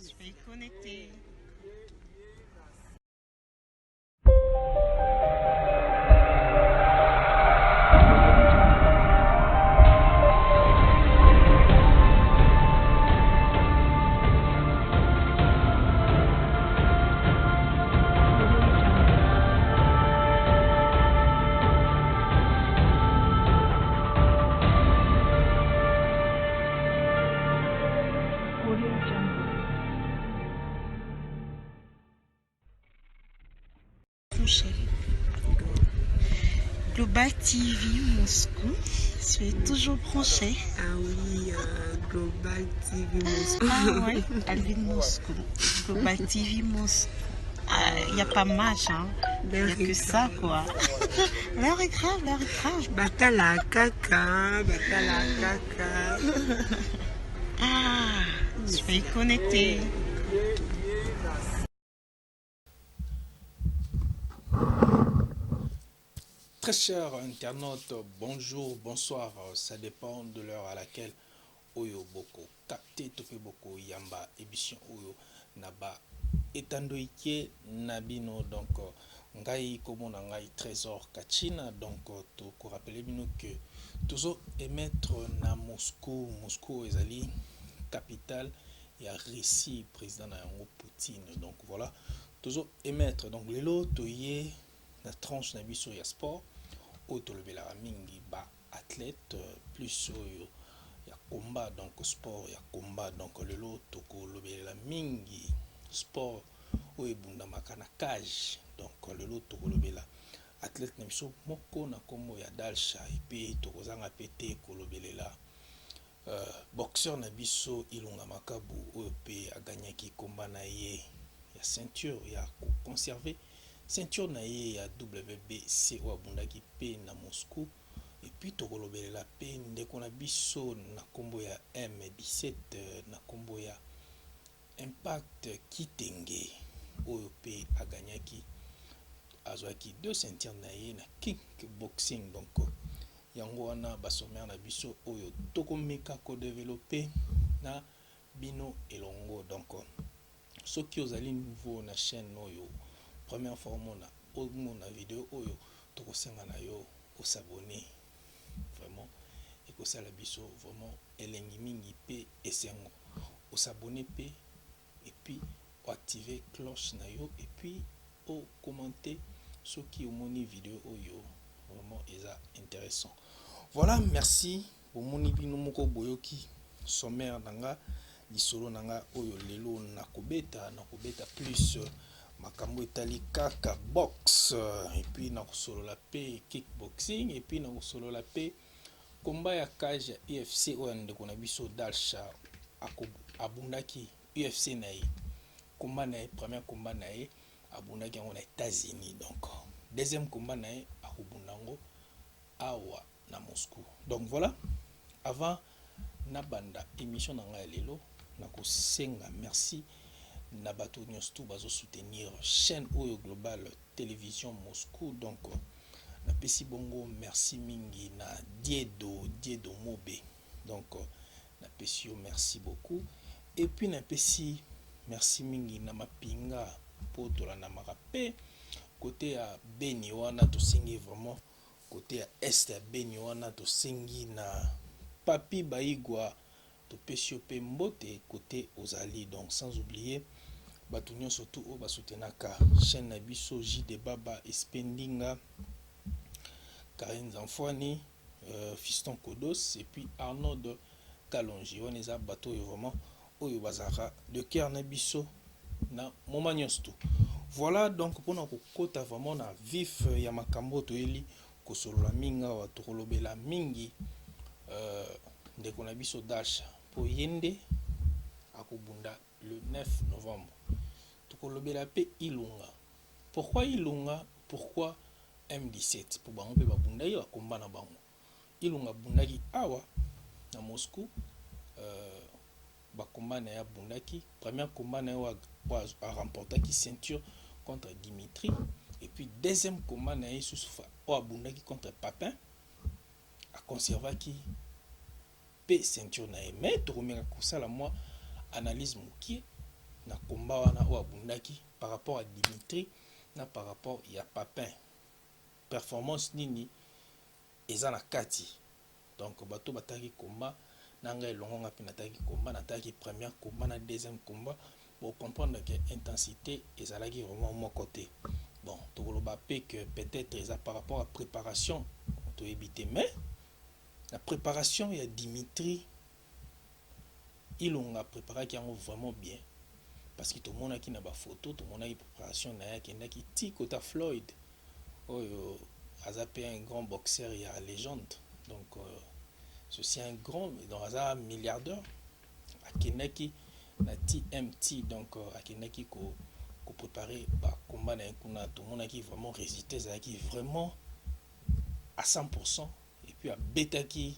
Je vais y connecter. Global TV Moscou, je suis toujours branché. Ah oui, Global TV Moscou. Ah ouais, Alvin Moscou. Global TV Moscou. Il n'y a pas match, hein. Il n'y a que ça, quoi. L'heure est grave, l'heure est grave. Batala caca, batala caca. Ah, je vais y connecter. Très chers internautes, bonjour, bonsoir, ça dépend de l'heure à laquelle Oyo Boko capté Tope Boko Yamba émission Oyo Naba Etandoike Nabino donc Ngai Komona Ngai Trésor Kachina donc to rappeler bino que toujours émettre na Moscou ezali capitale et a Russie président na yango Poutine donc voilà toujours émettre donc lelo toye la tranche na biso ya sport oyo tolobelaka mingi ba athlète plus oyo ya combat donc sport ya combat donc lelo tokolobelela mingi sport oyo ebundamaka na cage donc lelo tokolobela athlète na biso moko na kombo ya Dalsha epe tokozanga pe te kolobelela boxeur na biso Ilunga Makabu oyo pe aganyaki komba na ye ya ceinture ya conserver ceinture na ye ya WBC oyo abundaki pe na Moscou et puis tokolobelela pe ndeko na biso na kombo ya M17 na kombo ya Impact Kitenge oyo pe aganyaki azwaki deux ceintures na ye na kickboxing donc yango wana basommer na biso oyo tokomeka ko développer na bino elongo donc soki ozali nouveau na chaîne oyo première fois omona vidéo oyo tokosenga na yo s'abonner vraiment et que ça la biso vraiment elengi mingi pe esengo s'abonner pe et puis activer cloche na yo et puis au commenter ce qui omoni vidéo oyo vraiment eza intéressant voilà merci omoni bino moko boyoki sommaire nanga lisolo nanga oyo lelo nakobeta plus makambo etali kaka box et puis na kosolola pe kickboxing et puis na kosolola pe komba ya cage ya UFC oyo ndeko na biso Dalsha abundaki UFC na ye komba na ye premier komba na ye abundaki yango na États-Unis donc deuxième komba na ye akobundango awa na Moscou donc voilà avant na banda émission na ngai lelo na kosenga merci na bato nyonso tu bazo soutenir chaîne oyo Global Télévision Moscou donc na pesi bongo merci mingi na Diedo Mobe donc na pesi yo merci beaucoup et puis na pesi merci mingi na mapinga po tolanda makape côté ya Beni wana tosengi vraiment côté ya est ya Beni wana tosengi na Papi Baigwa topesi yo pe mbote côté ozali donc sans oublier bato nyonso tu oyo basoutenaka chaîne na biso JD Baba Espendinga Karine Zanfwani Fiston Kodos et puis Arnaud Kalonji wana eza bato oyo vraiment oyo bazalaka de cœur na biso na moment nyonso tu voilà donc mpona kokota vraiment na vif ya makambo toyeli kosolola mingi awa tokolobela mingi ndeko na biso Dalsha po yende akobunda le 9 novembre tokolobela pe Ilunga pourquoi Ilunga pourquoi M17 pour bango pe babunda yo akomba na bango Ilunga bundaki awa na Moscou bakomba na ya bundaki premier combat na yo a remportaki ceinture contre Dimitri et puis deuxième combat na ye susufa o abundaki contre Papin a conservaki pe ceinture na ye mais tokomeka kosala moi analyse mokie na combat wana o abundaki par rapport à Dimitri na par rapport ya Papin performance nini eza na kati. Donc bato bataki combat nanga elongo nga pe nataki combat nataki premier combat na deuxième combat pour comprendre que intensité ezalaki vraiment mon côté. Bon tokoloba pe que peut-être eza par rapport à préparation to éviter, mais la préparation il y a Dimitri il on a préparé qui vraiment bien parce que tout le monde a qui n'a pas photo, tout le monde a une préparation qui ti kota Floyd Azapé un grand boxeur, il y a légende, donc ceci un grand dans un milliardaire Akenaki na TMT, donc Akenaki ko préparer bah combat na kuna tout le monde qui vraiment résisté, qui vraiment à 100%, et puis à Betaki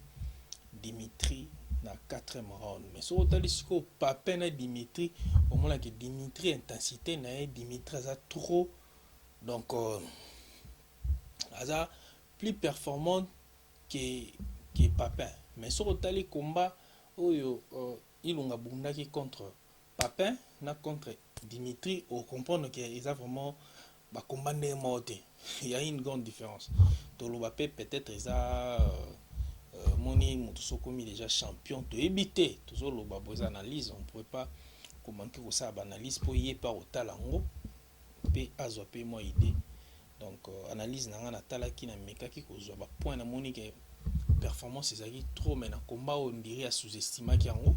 Dimitri na 4e round. Mais sur autant disco Papin na Dimitri au moins que Dimitri intensité na Dimitri a trop, donc aza plus performant que Papin. Mais sur autant les combats oyo il on a bundaki contre Papin na contre Dimitri, on comprend qu'ils a vraiment bah combat de morté. Il y a une grande différence. Tolobapé peut-être ils a moni mutuso komi déjà champion to éviter toujours le babo analyse, on pourrait pas commenter que ça analyse pour y pas au talango pe azo pe moi idée. Donc analyse na natala ki na mekaki ko zo ba point na moni que performance ezaki trop, mais na combat on dirait à sous-estimé ki yango.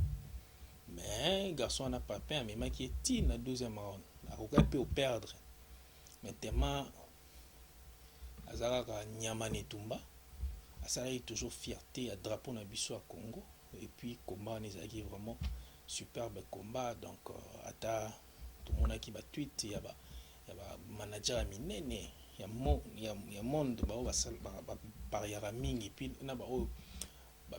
Mais garçon n'a pas peine mais qui est na deuxième round a peut perdre. Mais tellement azaka nyama netumba asala toujours fierté à drapeau na biso à Congo, et puis combat nezaki vraiment superbe combat. Donc ata tout le monde qui ba tweet ya ba manager minene ya monde ba basal ba pariara mingi, et puis na ba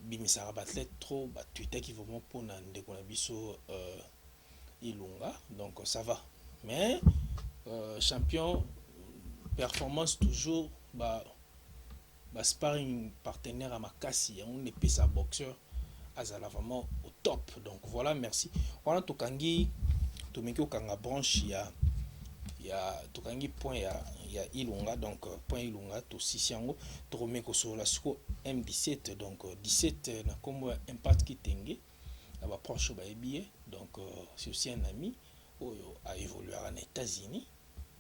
bimisara batlet trop ba tweeter qui vraiment pour na ndeko na biso Ilunga, donc ça va. Mais champion performance toujours ba sparring partenaire à Makassi, on est pesa boxeur azala vraiment au top. Donc voilà, merci. Voilà tokangi tomeki kanga branche ya tokangi point ya Ilunga, donc point Ilunga to sisiango to remeko sur la sco M17, donc 17 na kombo impact kitenge aba proche ba ebie. Donc c'est aussi un ami oyo a évolué en États-Unis,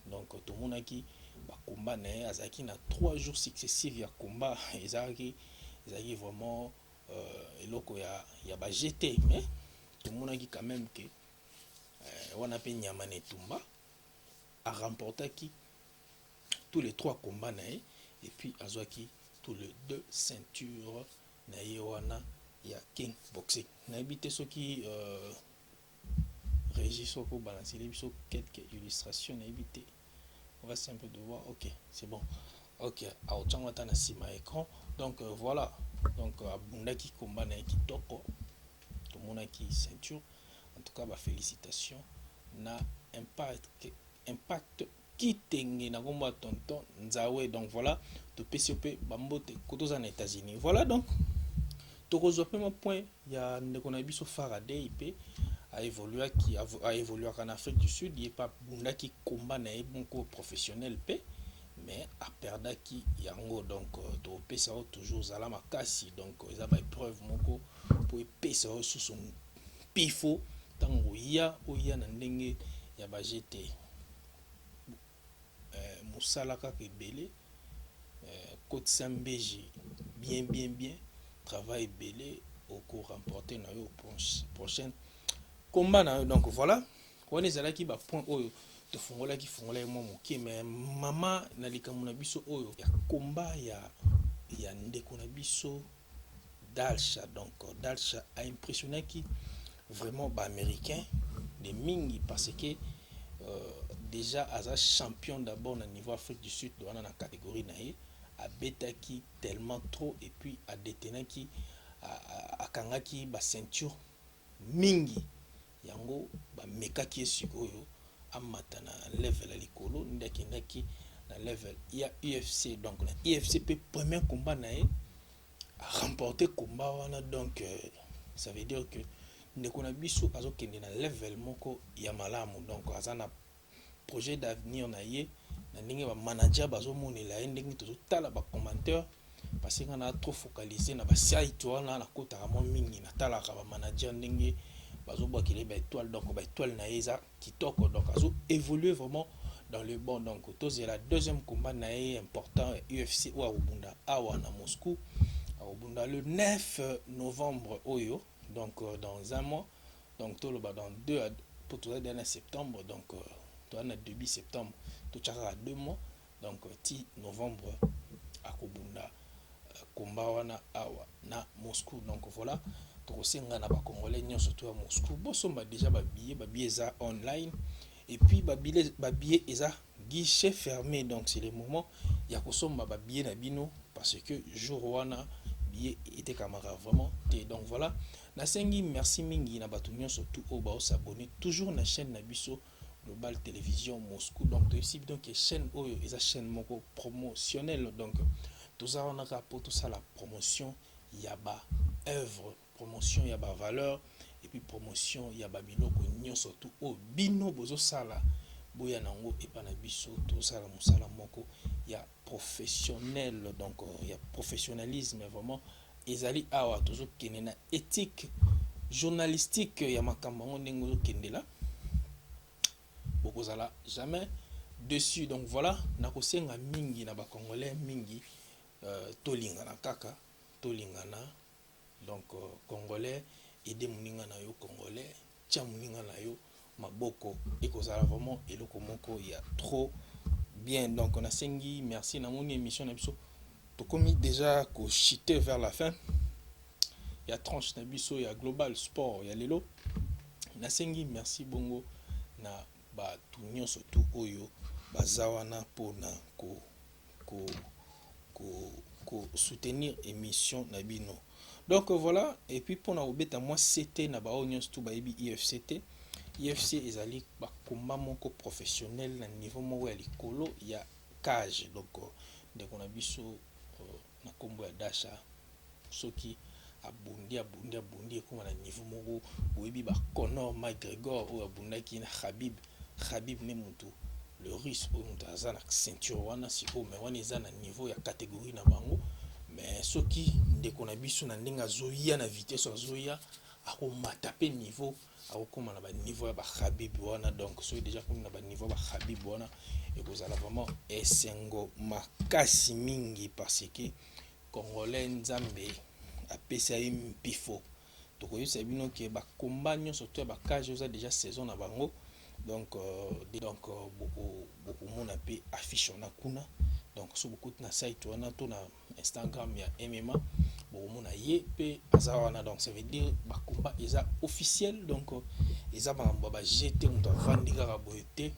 donc tout le monde qui ba combat na azaki na 3 jours successifs ya combat ezaki vraiment eloko ya ba GT, mais tout le monde qui quand même que on a pe nyama netumba a remporté qui tous les 3 combats na et puis azwaki tous les 2 ceintures na yewana ya king boxing na habité ceux qui régissent pour balancer les biso quelques illustrations na habité. On va simple de voir. Ok, c'est bon. Ok, à autant na sima écran. Donc voilà, donc abundaki combat na kitoko tout le monde qui ceinture. En tout cas bah félicitations na impact kitenge na komba tonton Nzawe. Donc voilà, to PCP bambote kotoza na États-Unis. Voilà, donc tokozo pe mon point ya ndeko na biso Faraday IP a évolué en Afrique du Sud, il est pas bunda qui combat na bon professionnel p, mais a perdu qui yango. Donc to pesa toujours zala makasi, donc ils a ba preuve moko pour pesa sous son pifo tango ya na ndenge ya ba GT musala ka kebele côte Sambeji bien travail belé au cours remporté na yo prochaine combat. Donc voilà, on est là qui va point oyo te fongola qui fongola mo moké, mais mama na likamuna biso oyo ya combat ya ndeko na biso Dalcha. Donc Dalcha a impressionné qui vraiment ba américain de mingi parce que déjà as champion d'abord na niveau Afrique du Sud dans la catégorie nae a betaki tellement trop, et puis a détenu qui a kangaki ba ceinture mingi yango ba mekaki esikoyo amata na level ya likolo ndaki na level ya UFC. Donc na UFC pe premier combat na a remporté combat wana, donc ça veut dire que ndeko na biso azokende na level moko ya malamu, donc aza na projet d'avenir na ye na ndenge ba manager bazomonela ye ndenge tozotala ba commentaire parce que na trop focalisé na ba site wana na kotaka mo mingi na talaka ba manager ndenge bazobwakele ba étoile, donc ba étoile na ye eza kitoko, donc azo évoluer vraiment dans le bon. Donc c'est la deuxième combat na ye important UFC ou Abunda awa na Moscou, Abunda le 9 novembre oyo, donc dans un mois, donc tout le bas dans 2 pour tout dernier septembre, donc tout le début septembre, tout chara 2 mois, donc 10 novembre à Kobunda combat wana awa na Moscou. Donc voilà, tokosenga na ba congolais nyonso to à Moscou bosomba déjà ba billets eza online, et puis ba billet eza guichet fermé, donc c'est le moment ya kosomba ba billet na bino parce que jour wana billet était camarade vraiment té. Donc voilà, na sengi merci mingi na batu nyonso tout au ba s'abonner toujours na chaîne na biso Global Télévision Moscou. Donc ici donc chaîne oyo eza chaîne moko promotionnelle, donc tout ça on a pour tout ça la promotion yaba œuvre, promotion yaba valeur, et puis promotion yaba biloko nyon surtout au bino bozo sala boya nango et pas na biso tout ça la musala moko ya professionnel, donc il y a professionnalisme vraiment ezali awa toujours kenena éthique journalistique ya makambo ndenge kende la bokozala jamais dessus. Donc voilà, na kosenga mingi na ba congolais mingi tolingana kaka tolingana, donc congolais aider muninga na yo congolais tia muninga na yo maboko ekozala vraiment eloko moko ya trop bien. Donc on a sengi merci na moni émission na biso to komi déjà ko chiter vers la fin ya tranche na biso ya global sport ya lelo na sengi merci bongo na ba tout nyonso tout oyo bazawana pona ko soutenir émission na bino. Donc voilà, et puis pour na obeta moi c'était na ba nyonso tout ba ibi IFCT ezali ba combat moko professionnel na niveau moko ya likolo ya cage. Donc ndeko na biso na kombo ya Dasha soki abundi ekoma na niveau moko oyebi ba Conor McGregor ou abundaki na Khabib ne mutu le russe oyo mutu aza na ceinture wana siko mais wana eza na niveau ya catégorie na bango, mais soki ndeko na biso na ndenge azoya na vitesse azoya akomata pe niveau akokoma na ba niveau ya ba Khabib wana. Donc soki déjà comme na ba niveau ba Khabib wana ekozala vraiment esengo makasi mingi parce que congolais nzambe apesa ye mpifo tokoyebisa bino ke bakomba nyonso to ya bakage oza déjà saison na bango. Donc beaucoup mona pe affiche wana kuna, donc so beaucoup na site wana to na Instagram ya MMA beaucoup mona ye pe aza wana, donc ça veut dire bakomba eza officiel, donc eza makambo ba GT mutu avandi kaka boye te,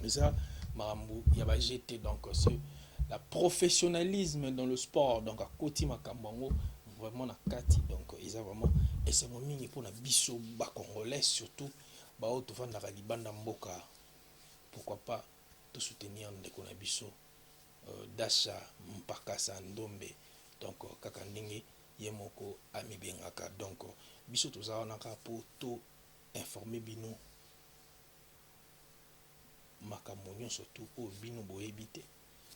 eza makambo ya ba GT. Donc c'est la professionnalisme dans le sport, donc à koti makambo ngo vraiment na kati, donc eza vraiment esengo mingi pour na biso ba congolais surtout ba oto vanda ka libanda mboka, pourquoi pas to soutenir ndeko na biso Dasha Mpakasa Ndombe, donc kaka ndenge ye moko amibengaka. Donc biso toza wana ka po to informer bino makambo nyonso surtout o bino boyebi te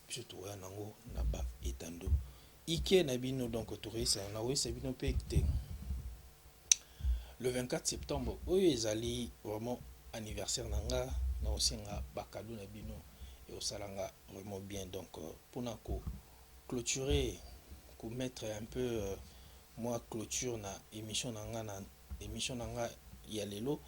biso toya nango na ba etando ike na bino. Donc toreisa na oisa bino pe te le 24 septembre oyo ezali vraiment anniversaire nanga na osenga bakado na bino et osalanga vraiment bien. Donc pour na ko clôturer ko mettre un peu moi clôture na émission nanga ya lelo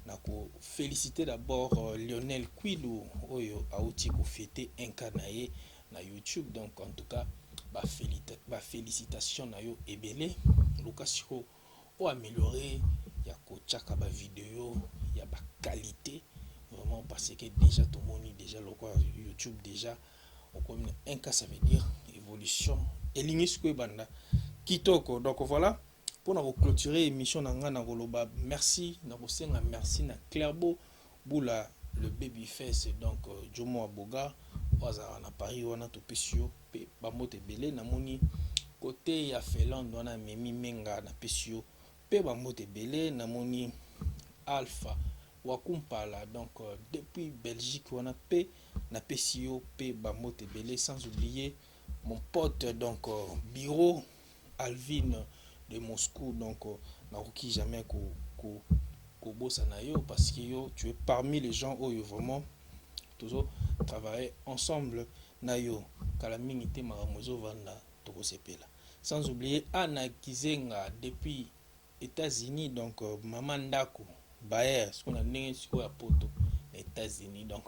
na ko féliciter d'abord Lionel Kwilu oyo auti ko fêter un cas na ye na YouTube. Donc en tout cas ba félicitations na yo ebele Lucas o améliorer ya ko tchaka ba vidéo ya ba qualité vraiment parce que déjà tout le monde déjà le YouTube déjà on comme un cas, ça veut dire évolution et l'inisque banda kitoko. Donc voilà pour nous clôturer émission nanga na goloba merci na kosenga merci na Clairbeau Boula le babyface, donc Jomo Aboga oza na Paris wana to pesio pe ba mote belé na moni côté ya Finlande wana memi menga na pesio pe ba mbote belé namoni Alpha Wakumpala donc depuis Belgique wana pe na PCO pe ba mbote belé, sans oublier mon pote donc bureau Alvin de Moscou donc nakoki jamais ko bossa na yo parce que yo tu es parmi les gens où vraiment toujours travailler ensemble na yo kala mingi te maramozo vanda toko sepela. Sans oublier Anna Kizenga depuis États-Unis donc maman ndako Bayer ce qu'on a ndenge siko ya poto na États-Unis donc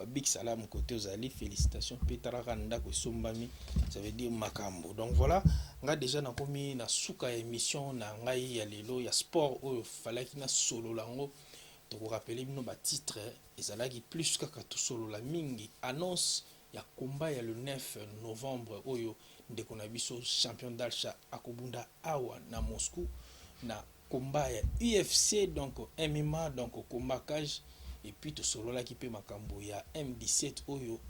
big salam côté aux alliés, félicitations Petaraka ndako sombami, ça veut dire makambo. Donc voilà, nga déjà na komi na suka émission na ngai ya lelo ya sport oyo falaki na solo lango to ko rappeler bino ba titre ezalaki plus kaka to solo la mingi annonce ya combat ya le 9 novembre oyo ndeko na biso champion d'Alcha akobunda awa na Moscou na combat ya UFC donc MMA donc combat cage et puis to solo la ki pe makambo ya M17 oyo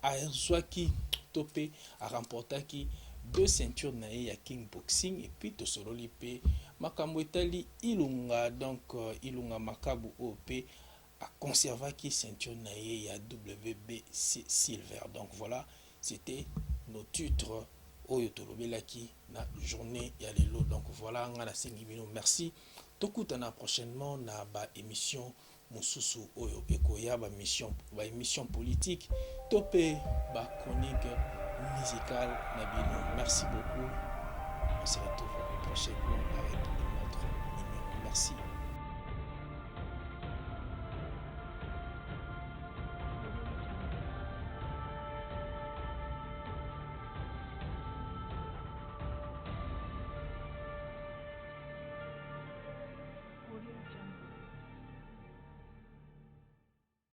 azwaki topé a remportaki 2 ceintures na ya kickboxing et puis to solo li pe makambo etali ilunga donc ilunga makabu OP a conservé ceinture na ya WBC silver. Donc voilà, c'était nos titres oyo tolobelaki na journée ya lelo. Donc voilà, ngana sengi bino merci. Tokutana prochainement na ba émission mosusu oyo ekoya ba émission politique topé ba chronique musicale na bino. Merci beaucoup. On se retrouve prochainement avec une autre numéro. Merci.